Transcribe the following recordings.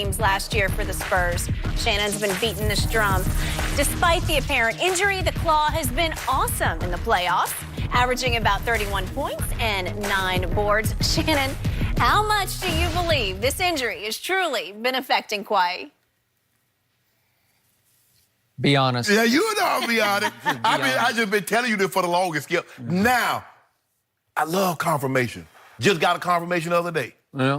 games last year for the Spurs. Shannon's been beating this drum. Despite the apparent injury, the Claw has been awesome in the playoffs, averaging about 31 points and 9 boards. Shannon, how much do you believe this injury has truly been affecting Kawhi? Be honest. Yeah, you know I'll be honest. I just been telling you this for the longest, Skip. Now, I love confirmation. Just got a confirmation the other day.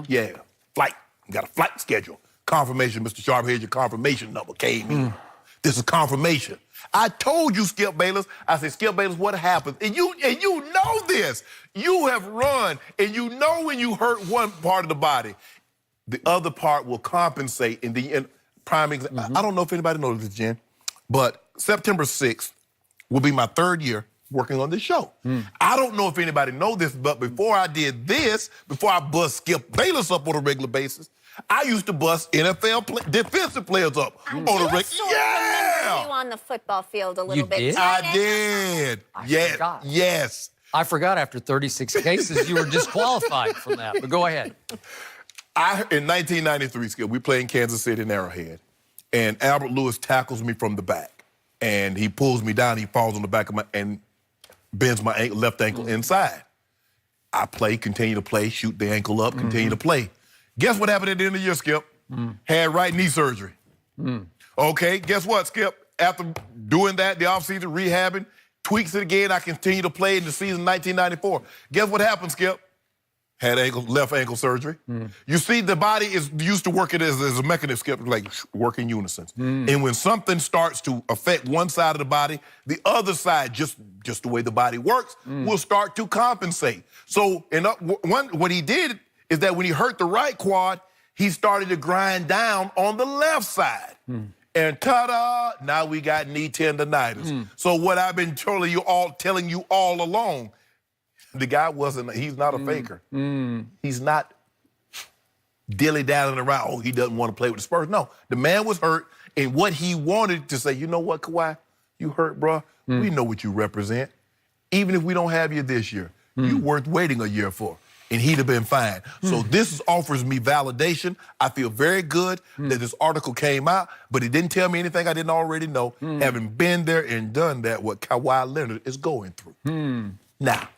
Yeah, flight. Got a flight schedule. Confirmation, Mr. Sharp, here's your confirmation number, came in. This is confirmation. I told you, Skip Bayless, I said, Skip Bayless, what happens? And you know this. You have run, and you know when you hurt one part of the body, the other part will compensate in the prime example. I don't know if anybody knows this, Jen, but September 6th will be my 3rd year working on this show. I don't know if anybody knows this, but before I did this, before I bust Skip Bayless up on a regular basis, I used to bust NFL defensive players up on a regular basis. Yeah! You on the football field a little bit. Did? I did. Forgot. Yes. I forgot after 36 cases you were disqualified from that, but go ahead. In 1993, Skip, we played in Kansas City in Arrowhead, and Albert Lewis tackles me from the back, and he pulls me down, he falls on the back of and bends my left ankle inside. I continue to play, shoot the ankle up, continue to play. Guess what happened at the end of the year, Skip? Had right knee surgery. Okay, guess what, Skip? After doing that, the offseason, rehabbing, tweaks it again, I continue to play in the season 1994. Guess what happened, Skip? Had left ankle surgery. You see, the body is used to working as a mechanism, Skip, like work in unison. And when something starts to affect one side of the body, the other side, just the way the body works, will start to compensate. So what he did is that when he hurt the right quad, he started to grind down on the left side. And ta-da, now we got knee tendonitis. So what I've been telling you all along, the guy he's not a faker. He's not dilly-dallying around, oh, he doesn't want to play with the Spurs. No, the man was hurt, and what he wanted to say, you know what, Kawhi, you hurt, bro. We know what you represent. Even if we don't have you this year, you're worth waiting a year for. And he'd have been fine. So this offers me validation. I feel very good that this article came out, but it didn't tell me anything I didn't already know, having been there and done that, what Kawhi Leonard is going through. Now.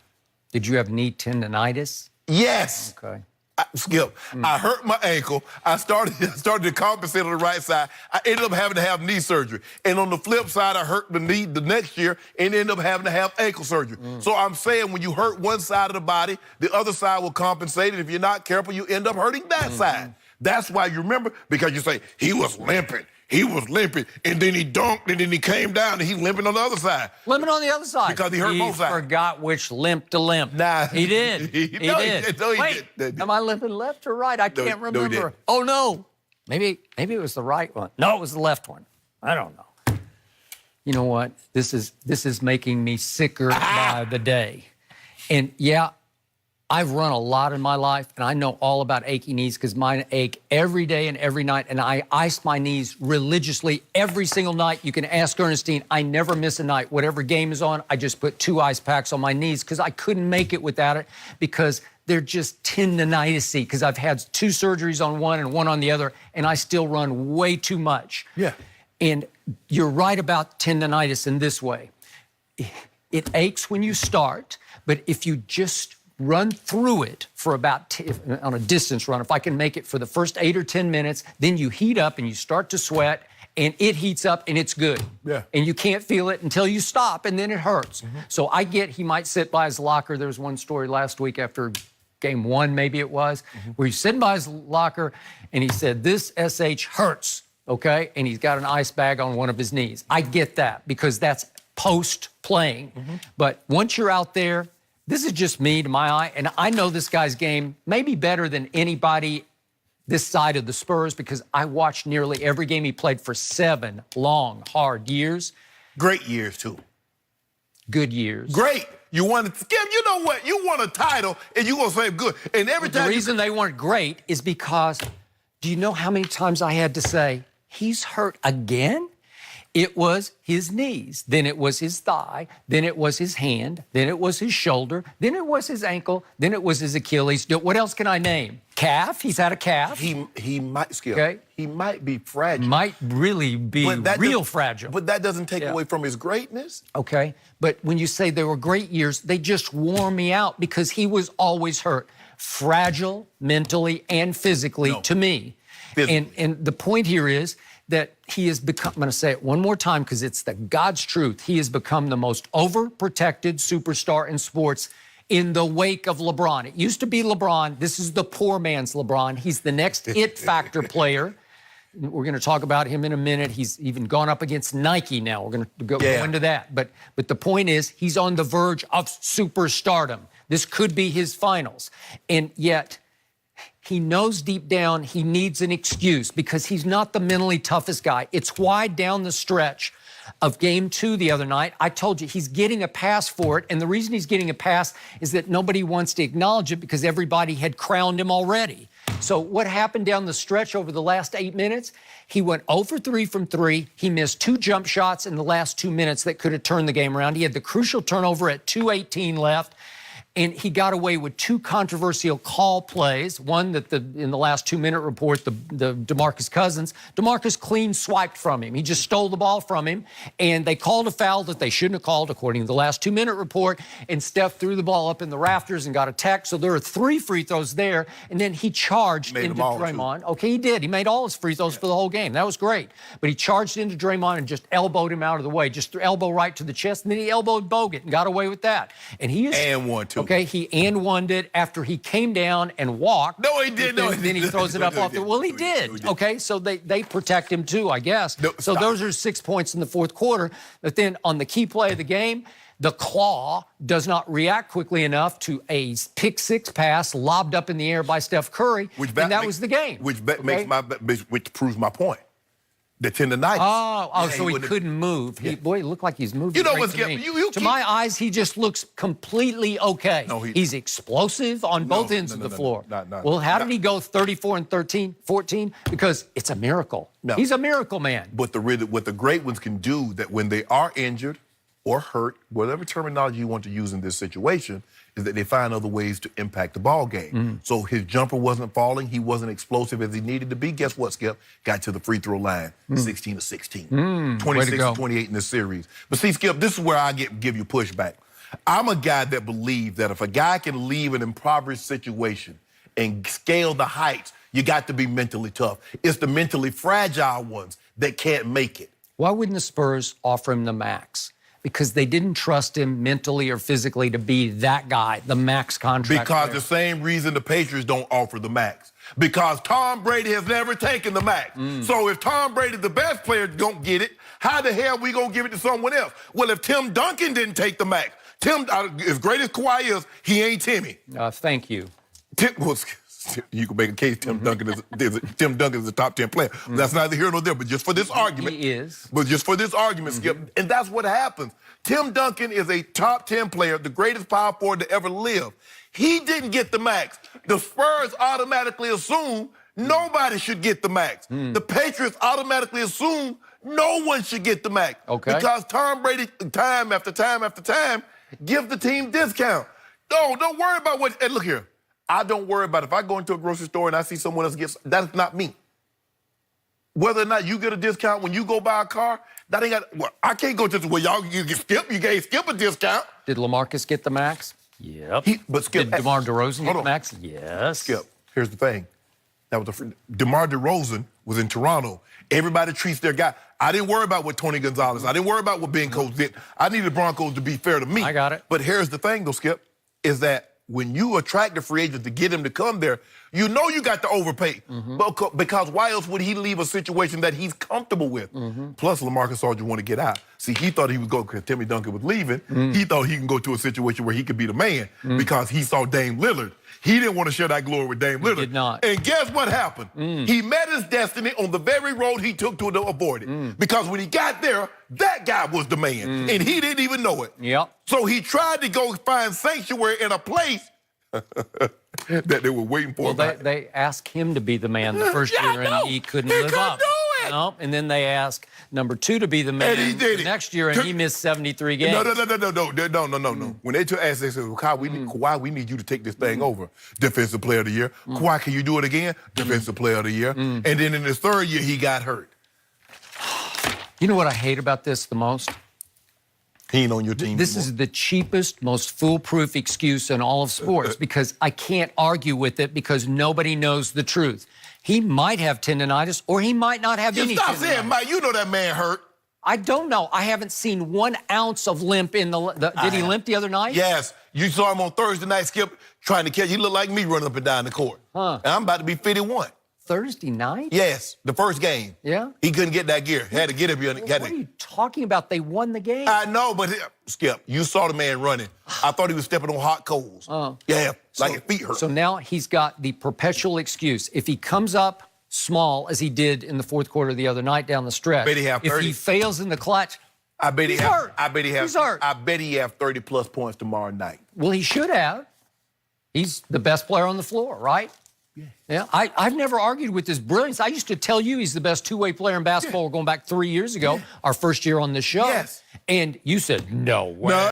Did you have knee tendonitis? Yes. Okay. Skip, I hurt my ankle. I started to compensate on the right side. I ended up having to have knee surgery. And on the flip side, I hurt the knee the next year and ended up having to have ankle surgery. So I'm saying when you hurt one side of the body, the other side will compensate. And if you're not careful, you end up hurting that side. That's why you remember, because you say, he was limping. He was limping, and then he dunked, and then he came down, and he's limping on the other side. Limping on the other side. Because he hurt both sides. He forgot which limp to limp. Nah. He did. He did. No, Wait, am I limping left or right? I can't remember. No, he didn't. Oh, no. Maybe it was the right one. No, it was the left one. I don't know. You know what? This is making me sicker by the day. And, yeah, I've run a lot in my life, and I know all about achy knees because mine ache every day and every night, and I ice my knees religiously every single night. You can ask Ernestine. I never miss a night. Whatever game is on, I just put 2 ice packs on my knees because I couldn't make it without it because they're just tendonitis-y because I've had 2 surgeries on one and one on the other, and I still run way too much. Yeah. And you're right about tendonitis in this way. It aches when you start, but if you just run through it for about, on a distance run, if I can make it for the first 8 or 10 minutes, then you heat up and you start to sweat, and it heats up and it's good. Yeah. And you can't feel it until you stop, and then it hurts. So I get he might sit by his locker. There was one story last week after game 1, maybe it was, where he's sitting by his locker, and he said, this SH hurts, okay? And he's got an ice bag on one of his knees. I get that because that's post-playing. But once you're out there, this is just me to my eye, and I know this guy's game maybe better than anybody this side of the Spurs because I watched nearly every game he played for 7 long, hard years. Great years, too. Good years. Great. You won, Skip, you know what? You won a title, and you're going to say good. And every time the reason they weren't great is because, do you know how many times I had to say, he's hurt again? It was his knees, then it was his thigh, then it was his hand, then it was his shoulder, then it was his ankle, then it was his Achilles. What else can I name? Calf. He's had a calf. He might, Skip. Okay. He might be fragile. Might really be real fragile. But that doesn't take away from his greatness. Okay. But when you say they were great years, they just wore me out because he was always hurt. Fragile mentally and physically to me. And the point here is that he has become, I'm going to say it one more time because it's the God's truth. He has become the most overprotected superstar in sports in the wake of LeBron. It used to be LeBron. This is the poor man's LeBron. He's the next it factor player. We're going to talk about him in a minute. He's even gone up against Nike now. We're going to go into that. But the point is, he's on the verge of superstardom. This could be his finals. And yet, he knows deep down he needs an excuse because he's not the mentally toughest guy. It's why down the stretch of Game 2 the other night, I told you he's getting a pass for it. And the reason he's getting a pass is that nobody wants to acknowledge it because everybody had crowned him already. So what happened down the stretch over the last 8 minutes? He went 0 for 3 from 3. He missed 2 jump shots in the last 2 minutes that could have turned the game around. He had the crucial turnover at 2:18 left. And he got away with 2 controversial call plays. One that in the last 2-minute report, the DeMarcus Cousins, DeMarcus clean swiped from him. He just stole the ball from him. And they called a foul that they shouldn't have called, according to the last 2-minute report. And Steph threw the ball up in the rafters and got a tech. So there are 3 free throws there. And then he charged into Draymond. Okay, he did. He made all his free throws for the whole game. That was great. But he charged into Draymond and just elbowed him out of the way. Just elbow right to the chest. And then he elbowed Bogut and got away with that. And he is... And one, too. Okay, he and one did after he came down and walked. No, he did. Then he throws it up off the... Well, he did. Okay, so they protect him too, I guess. So those are 6 points in the fourth quarter. But then on the key play of the game, the claw does not react quickly enough to a pick-6 pass lobbed up in the air by Steph Curry, and that was the game. Which proves my point. The tendonitis. So he couldn't move. He looked like he's moving. You know what's to my eyes, he just looks completely okay. No, he's explosive on both ends of the floor. Well, how did he go 34 and 14? Because it's a miracle. He's a miracle man. But what the great ones can do, that when they are injured or hurt, whatever terminology you want to use in this situation, is that they find other ways to impact the ball game. So his jumper wasn't falling. He wasn't explosive as he needed to be. Guess what, Skip? Got to the free throw line, 16-16, 26-28 in the series. But see, Skip, this is where I give you pushback. I'm a guy that believes that if a guy can leave an impoverished situation and scale the heights, you got to be mentally tough. It's the mentally fragile ones that can't make it. Why wouldn't the Spurs offer him the max? Because they didn't trust him mentally or physically to be that guy, the max contract. Because the same reason the Patriots don't offer the max. Because Tom Brady has never taken the max. So if Tom Brady, the best player, don't get it, how the hell we gonna give it to someone else? Well, if Tim Duncan didn't take the max, as great as Kawhi is, he ain't Timmy. Thank you. You can make a case Tim Duncan is a top 10 player. That's neither here nor there, but just for this argument. He is. But just for this argument, Skip, and that's what happens. Tim Duncan is a top 10 player, the greatest power forward to ever live. He didn't get the max. The Spurs automatically assume nobody should get the max. The Patriots automatically assume no one should get the max. Okay. Because Tom Brady, time after time after time, gives the team discount. No, don't worry about what, and look here. I don't worry about if I go into a grocery store and I see someone else get, that's not me. Whether or not you get a discount when you go buy a car, that ain't got, well, I can't go to, you gave Skip a discount. Did LaMarcus get the max? Yep. But Skip, did DeMar DeRozan get the max? Yes. Skip, here's the thing. That was DeMar DeRozan was in Toronto. Everybody treats their guy. I didn't worry about what Tony Gonzalez, I didn't worry about what Ben Coates did. I needed the Broncos to be fair to me. I got it. But here's the thing, though, Skip, is that when you attract a free agent to get him to come there, you know you got to overpay. Because why else would he leave a situation that he's comfortable with? Plus, LaMarcus Aldridge want to get out. See, he thought he would go, because Timmy Duncan was leaving, he thought he can go to a situation where he could be the man because he saw Dame Lillard. He didn't want to share that glory with Dame Lillard. He did not. And guess what happened? He met his destiny on the very road he took to avoid it. Because when he got there, that guy was the man. And he didn't even know it. Yep. So he tried to go find sanctuary in a place that they were waiting for him. They asked him to be the man the first year, and he couldn't live up. He couldn't do No, and then they ask number 2 to be the man And he did the it. next year, and he missed 73 games. No. When they asked, they said, Kawhi, we need you to take this thing over. Defensive player of the year. Kawhi, can you do it again? Defensive player of the year. And then in his 3rd year, he got hurt. You know what I hate about this the most? He ain't on your team This anymore. is the cheapest, most foolproof excuse in all of sports because I can't argue with it because nobody knows the truth. He might have tendonitis or he might not have any Stop tendonitis. saying, Mike, you know that man hurt. I don't know. I haven't seen 1 ounce of limp in the did he limp the other night? Yes. You saw him on Thursday night, Skip, trying to catch. He looked like me running up and down the court. Huh. And I'm about to be 51. Thursday night? Yes, the first game. Yeah? He couldn't get that gear. Had to get up here. What are you talking about? They won the game. I know, but Skip, you saw the man running. I thought he was stepping on hot coals. Yeah, like his feet hurt. So now he's got the perpetual excuse. If he comes up small, as he did in the 4th quarter the other night down the stretch, Bet he have if 30. he fails in the clutch, I bet he he's have. hurt. I bet he have. He's hurt. I bet he have 30+ points tomorrow night. well, he should have. He's the best player on the floor, right? Yeah. I've never argued with his brilliance. I used to tell you he's the best 2-way player in basketball going back 3 years ago, our first year on this show. Yes. And you said, no way. No.